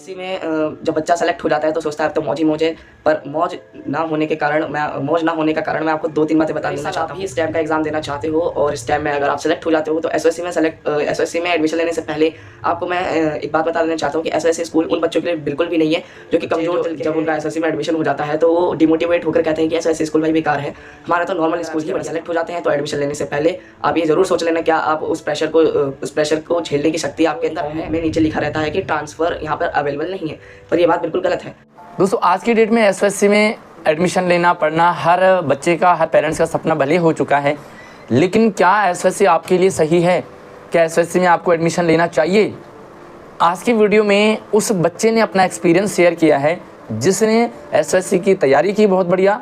SSC में जब बच्चा सेलेक्ट हो जाता है तो सोचता है अब तो मौज ही मौज है, पर मौज ना होने के कारण मैं आपको 2-3 बातें बता देना चाहता हूँ। इस टाइम का एग्जाम देना चाहते हो और इस टाइम में अगर आप सेलेक्ट हो जाते हो तो एसएससी में एडमिशन लेने से पहले आपको मैं एक बात बता देना चाहता हूँ कि एसएससी स्कूल उन बच्चों के लिए बिल्कुल भी नहीं है जो कि कमजोर दिल के। जब उनका एसएससी में एडमिशन हो जाता है तो वो डिमोटिवेट होकर कहते हैं कि एसएससी स्कूल भाई बेकार है, हमारा तो नॉर्मल स्कूल ही। सेलेक्ट हो जाते हैं तो एडमिशन लेने से पहले आप ये जरूर सोच लेना क्या आप उस प्रेशर को झेलने की शक्ति आपके अंदर है। में नीचे लिखा रहता है कि ट्रांसफर यहाँ पर अवेलेबल नहीं है, पर ये बात बिल्कुल गलत है। दोस्तों आज की डेट में एसएससी में एडमिशन लेना पढ़ना हर बच्चे का, हर पेरेंट्स का सपना भले हो चुका है, लेकिन क्या एसएससी आपके लिए सही है? क्या एसएससी में आपको एडमिशन लेना चाहिए? आज की वीडियो में उस बच्चे ने अपना एक्सपीरियंस शेयर किया है जिसने एसएससी की तैयारी की बहुत बढ़िया,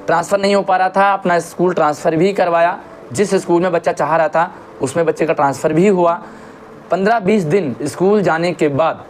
ट्रांसफ़र नहीं हो पा रहा था, अपना स्कूल ट्रांसफ़र भी करवाया, जिस स्कूल में बच्चा चाह रहा था उसमें बच्चे का ट्रांसफ़र भी हुआ। 15-20 दिन स्कूल जाने के बाद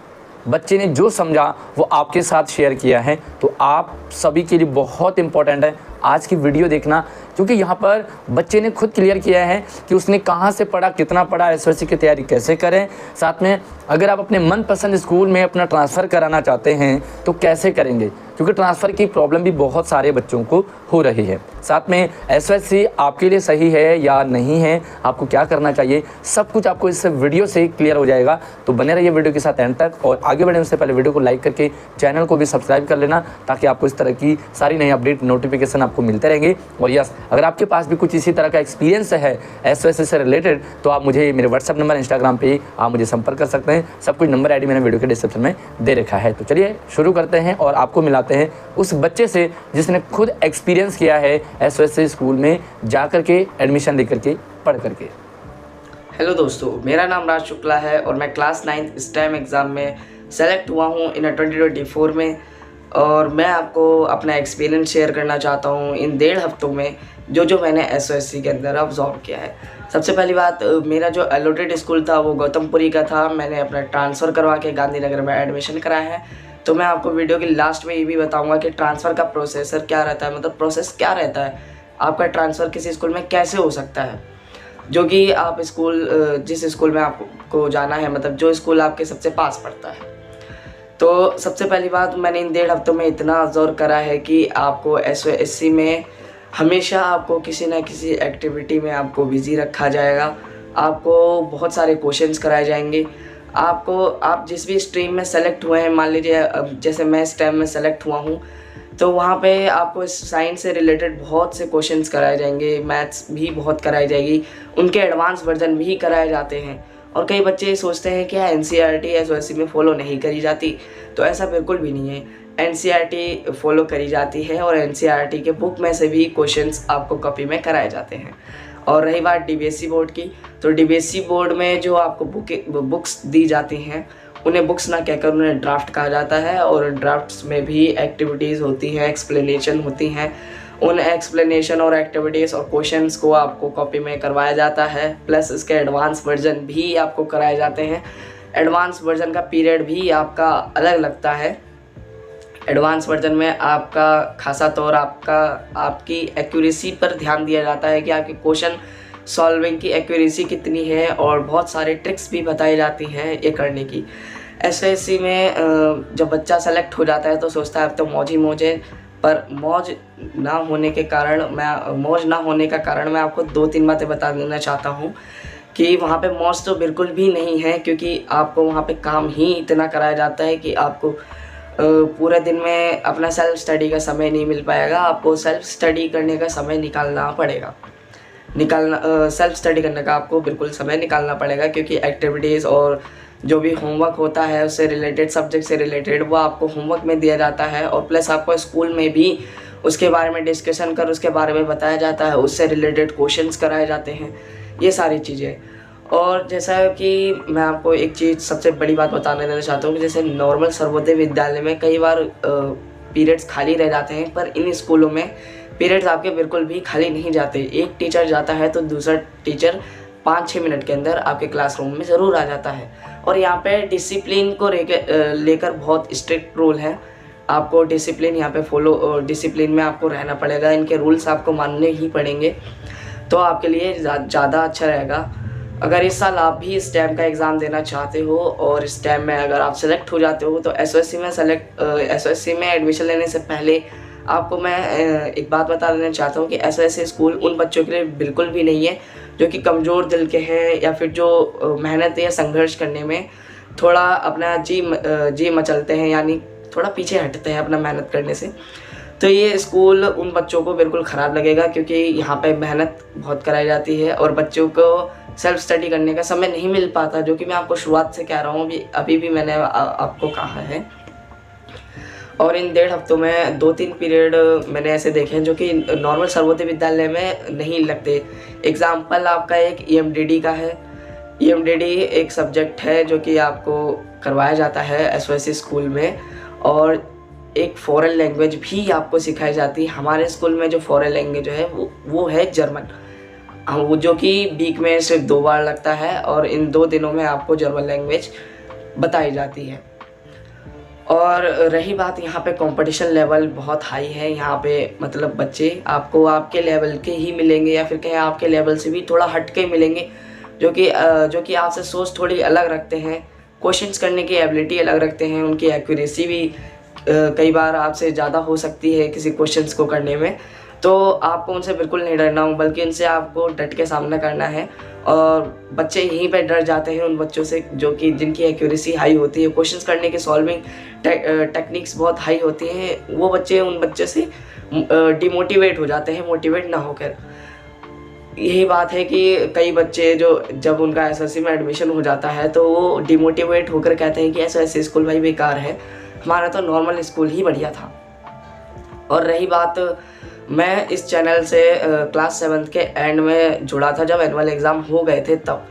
बच्चे ने जो समझा वो आपके साथ शेयर किया है। तो आप सभी के लिए बहुत इम्पोर्टेंट है आज की वीडियो देखना, क्योंकि यहाँ पर बच्चे ने खुद क्लियर किया है कि उसने कहाँ से पढ़ा, कितना पढ़ा, एसएससी की तैयारी कैसे करें। साथ में अगर आप अपने मनपसंद स्कूल में अपना ट्रांसफ़र कराना चाहते हैं तो कैसे करेंगे, क्योंकि ट्रांसफ़र की प्रॉब्लम भी बहुत सारे बच्चों को हो रही है। साथ में एसएससी आपके लिए सही है या नहीं है, आपको क्या करना चाहिए, सब कुछ आपको इस वीडियो से क्लियर हो जाएगा। तो बने रहिए वीडियो के साथ एंड तक, और आगे बढ़ने से पहले वीडियो को लाइक करके चैनल को भी सब्सक्राइब कर लेना, ताकि आपको इस तरह की सारी नई अपडेट नोटिफिकेशन आपको मिलते रहेंगे। और यस, अगर आपके पास भी कुछ इसी तरह का एक्सपीरियंस है एसएससी से रिलेटेड तो आप मुझे मेरे व्हाट्सअप नंबर, इंस्टाग्राम पे आप मुझे संपर्क कर सकते हैं। सब कुछ नंबर आईडी मैंने वीडियो के डिस्क्रिप्शन में दे रखा है। तो चलिए शुरू करते हैं और आपको मिलाते हैं उस बच्चे से जिसने खुद एक्सपीरियंस किया है एसएससी स्कूल में जा कर के एडमिशन लेकर के पढ़ करके। हेलो दोस्तों, मेरा नाम राज शुक्ला है और मैं क्लास 9th स्टेम एग्ज़ाम में सेलेक्ट हुआ हूँ इन 2024 में। और मैं आपको अपना एक्सपीरियंस शेयर करना चाहता हूँ इन 1.5 हफ्तों में जो मैंने एसओएससी के अंदर ऑब्जॉर्व किया है। सबसे पहली बात, मेरा जो अलॉटेड स्कूल था वो गौतमपुरी का था। मैंने अपना ट्रांसफ़र करवा के गांधीनगर में एडमिशन कराया है। तो मैं आपको वीडियो के लास्ट में ये भी बताऊँगा कि ट्रांसफ़र का प्रोसेसर क्या रहता है, मतलब प्रोसेस क्या रहता है, आपका ट्रांसफ़र किसी स्कूल में कैसे हो सकता है, जो कि आप जिस स्कूल में आपको जाना है, मतलब जो स्कूल आपके सबसे पास पड़ता है। तो सबसे पहली बात, मैंने इन 1.5 हफ्तों में इतना ऑब्जर्व करा है कि आपको एसओएससी में हमेशा आपको किसी ना किसी एक्टिविटी में आपको बिज़ी रखा जाएगा। आपको बहुत सारे क्वेश्चंस कराए जाएंगे। आप जिस भी स्ट्रीम में सेलेक्ट हुए हैं, मान लीजिए जैसे मैं स्टेम में सेलेक्ट हुआ हूँ, तो वहाँ पे आपको साइंस से रिलेटेड बहुत से क्वेश्चंस कराए जाएंगे, मैथ्स भी बहुत कराई जाएगी, उनके एडवांस वर्जन भी कराए जाते हैं। और कई बच्चे सोचते हैं कि एनसीईआरटी एसओएससी में फॉलो नहीं करी जाती, तो ऐसा बिल्कुल भी नहीं है। एनसीईआरटी फॉलो करी जाती है और एनसीईआरटी के बुक में से भी क्वेश्चंस आपको कॉपी में कराए जाते हैं। और रही बात डीबीएससी बोर्ड की, तो डीबीएससी बोर्ड में जो आपको बुक्स दी जाती हैं उन्हें बुक्स ना कहकर उन्हें ड्राफ्ट कहा जाता है। और ड्राफ्ट्स में भी एक्टिविटीज़ होती हैं, एक्सप्लेनेशन होती हैं। उन एक्सप्लेनेशन और एक्टिविटीज़ और क्वेश्चंस को आपको कॉपी में करवाया जाता है, प्लस इसके एडवांस वर्जन भी आपको कराए जाते हैं। एडवांस वर्जन का पीरियड भी आपका अलग लगता है। एडवांस वर्जन में आपका खासा तौर आपकी एक्यूरेसी पर ध्यान दिया जाता है कि आपकी क्वेश्चन सॉल्विंग की एक्यूरेसी कितनी है, और बहुत सारे ट्रिक्स भी बताई जाती हैं ये करने की। एसओएससी में जब बच्चा सेलेक्ट हो जाता है तो सोचता है अब तो मौज ही मौज है, पर मौज ना होने का कारण मैं आपको 2-3 बातें बता देना चाहता हूँ कि वहाँ पे मौज तो बिल्कुल भी नहीं है, क्योंकि आपको वहाँ पे काम ही इतना कराया जाता है कि आपको पूरे दिन में अपना सेल्फ स्टडी का समय नहीं मिल पाएगा। आपको सेल्फ स्टडी करने का समय निकालना पड़ेगा। सेल्फ स्टडी करने का आपको बिल्कुल समय निकालना पड़ेगा, क्योंकि एक्टिविटीज़ और जो भी होमवर्क होता है उससे रिलेटेड, सब्जेक्ट से रिलेटेड, वो आपको होमवर्क में दिया जाता है। और प्लस आपको स्कूल में भी उसके बारे में डिस्कशन कर उसके बारे में बताया जाता है, उससे रिलेटेड क्वेश्चंस कराए जाते हैं, ये सारी चीज़ें। और जैसा कि मैं आपको एक चीज़, सबसे बड़ी बात बताने देना चाहता हूँ कि जैसे नॉर्मल सर्वोदय विद्यालय में कई बार पीरियड्स खाली रह जाते हैं, पर इन स्कूलों में पीरियड्स आपके बिल्कुल भी खाली नहीं जाते। एक टीचर जाता है तो दूसरा टीचर 5-6 मिनट के अंदर आपके क्लासरूम में ज़रूर आ जाता है। और यहाँ पे डिसिप्लिन को लेकर बहुत स्ट्रिक्ट रूल है। आपको डिसिप्लिन यहाँ पे डिसिप्लिन में आपको रहना पड़ेगा, इनके रूल्स आपको मानने ही पड़ेंगे, तो आपके लिए ज़्यादा अच्छा रहेगा। अगर इस साल आप भी स्टेम का एग्ज़ाम देना चाहते हो और स्टेम में अगर आप सेलेक्ट हो जाते हो तो एसओएससी में एडमिशन लेने से पहले आपको मैं एक बात बता देना चाहता हूँ कि एसओएससी स्कूल उन बच्चों के लिए बिल्कुल भी नहीं है जो कि कमज़ोर दिल के हैं या फिर जो मेहनत या संघर्ष करने में थोड़ा अपना जी मचलते हैं, यानी थोड़ा पीछे हटते हैं अपना मेहनत करने से। तो ये स्कूल उन बच्चों को बिल्कुल ख़राब लगेगा, क्योंकि यहाँ पे मेहनत बहुत कराई जाती है और बच्चों को सेल्फ स्टडी करने का समय नहीं मिल पाता, जो कि मैं आपको शुरुआत से कह रहा हूँ, अभी भी मैंने आपको कहा है। और इन 1.5 हफ्तों में 2-3 पीरियड मैंने ऐसे देखे हैं जो कि नॉर्मल सर्वोदय विद्यालय में नहीं लगते। एग्ज़ाम्पल आपका एक EMDD का है। EMDD एक सब्जेक्ट है जो कि आपको करवाया जाता है एसओएससी स्कूल में, और एक फॉरेन लैंग्वेज भी आपको सिखाई जाती है। हमारे स्कूल में जो फॉरेन लैंग्वेज है वो है जर्मन, वो जो कि वीक में सिर्फ 2 बार लगता है और इन 2 दिनों में आपको जर्मन लैंग्वेज बताई जाती है। और रही बात, यहाँ पे कंपटीशन लेवल बहुत हाई है। यहाँ पे मतलब बच्चे आपको आपके लेवल के ही मिलेंगे या फिर कहें आपके लेवल से भी थोड़ा हट के मिलेंगे, जो कि आपसे सोच थोड़ी अलग रखते हैं, क्वेश्चंस करने की एबिलिटी अलग रखते हैं, उनकी एक्यूरेसी भी कई बार आपसे ज़्यादा हो सकती है किसी क्वेश्चंस को करने में। तो आपको उनसे बिल्कुल नहीं डरना हो, बल्कि उनसे आपको डट के सामना करना है। और बच्चे यहीं पे डर जाते हैं उन बच्चों से जो कि जिनकी एक्यूरेसी हाई होती है, क्वेश्चंस करने की सॉल्विंग टेक्निक्स बहुत हाई होती हैं। वो बच्चे उन बच्चे से डिमोटिवेट हो जाते हैं, मोटिवेट ना होकर। यही बात है कि कई बच्चे जो जब उनका एसएससी में एडमिशन हो जाता है तो वो डिमोटिवेट होकर कहते हैं कि एसएससी स्कूल भाई बेकार है, हमारा तो नॉर्मल स्कूल ही बढ़िया था। और रही बात, मैं इस चैनल से क्लास 7th के एंड में जुड़ा था जब एनुअल एग्ज़ाम हो गए थे तब।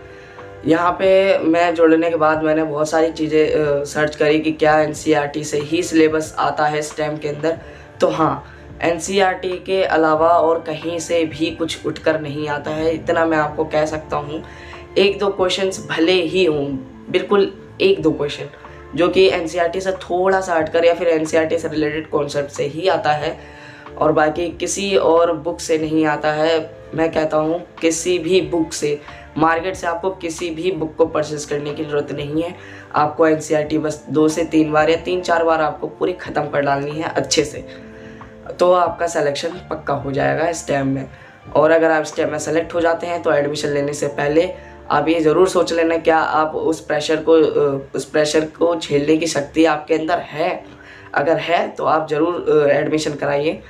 यहाँ पे मैं जुड़ने के बाद मैंने बहुत सारी चीज़ें सर्च करी कि क्या NCERT से ही सिलेबस आता है स्टेम के अंदर। तो हाँ, NCERT के अलावा और कहीं से भी कुछ उठकर नहीं आता है, इतना मैं आपको कह सकता हूँ। 1-2 क्वेश्चंस भले ही हों, बिल्कुल 1-2 क्वेश्चन जो कि NCERT से थोड़ा सा हटकर या फिर NCERT से रिलेटेड कॉन्सेप्ट से ही आता है, और बाकी किसी और बुक से नहीं आता है। मैं कहता हूँ किसी भी बुक से, मार्केट से आपको किसी भी बुक को परचेस करने की ज़रूरत नहीं है। आपको NCERT बस 2 से 3 बार या 3-4 बार आपको पूरी ख़त्म कर डालनी है अच्छे से, तो आपका सिलेक्शन पक्का हो जाएगा स्टेम में। और अगर आप स्टेम में सेलेक्ट हो जाते हैं तो एडमिशन लेने से पहले आप ये ज़रूर सोच लेना क्या आप उस प्रेशर को झेलने की शक्ति आपके अंदर है। अगर है तो आप ज़रूर एडमिशन कराइए।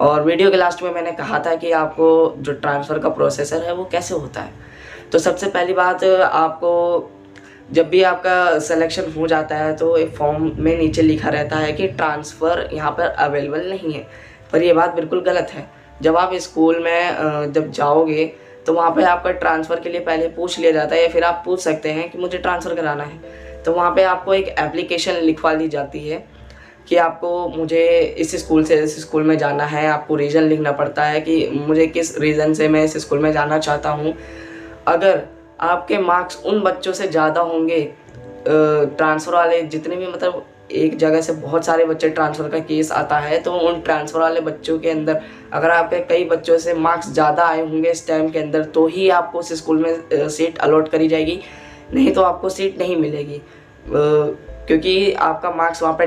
और वीडियो के लास्ट में मैंने कहा था कि आपको जो ट्रांसफ़र का प्रोसेसर है वो कैसे होता है। तो सबसे पहली बात, आपको जब भी आपका सिलेक्शन हो जाता है तो एक फॉर्म में नीचे लिखा रहता है कि ट्रांसफ़र यहाँ पर अवेलेबल नहीं है, पर ये बात बिल्कुल गलत है। जब आप स्कूल में जब जाओगे तो वहाँ पे आपका ट्रांसफ़र के लिए पहले पूछ लिया जाता है, या फिर आप पूछ सकते हैं कि मुझे ट्रांसफ़र कराना है। तो वहाँ पे आपको एक एप्लीकेशन लिखवा दी जाती है कि आपको मुझे इस स्कूल से इस स्कूल में जाना है। आपको रीज़न लिखना पड़ता है कि मुझे किस रीज़न से मैं इस स्कूल में जाना चाहता हूँ। अगर आपके मार्क्स उन बच्चों से ज़्यादा होंगे, ट्रांसफ़र वाले जितने भी, मतलब एक जगह से बहुत सारे बच्चे ट्रांसफ़र का केस आता है, तो उन ट्रांसफ़र वाले बच्चों के अंदर अगर आपके कई बच्चों से मार्क्स ज़्यादा आए होंगे इस टाइम के अंदर, तो ही आपको उस स्कूल में सीट अलॉट करी जाएगी, नहीं तो आपको सीट नहीं मिलेगी, क्योंकि आपका मार्क्स वहाँ पर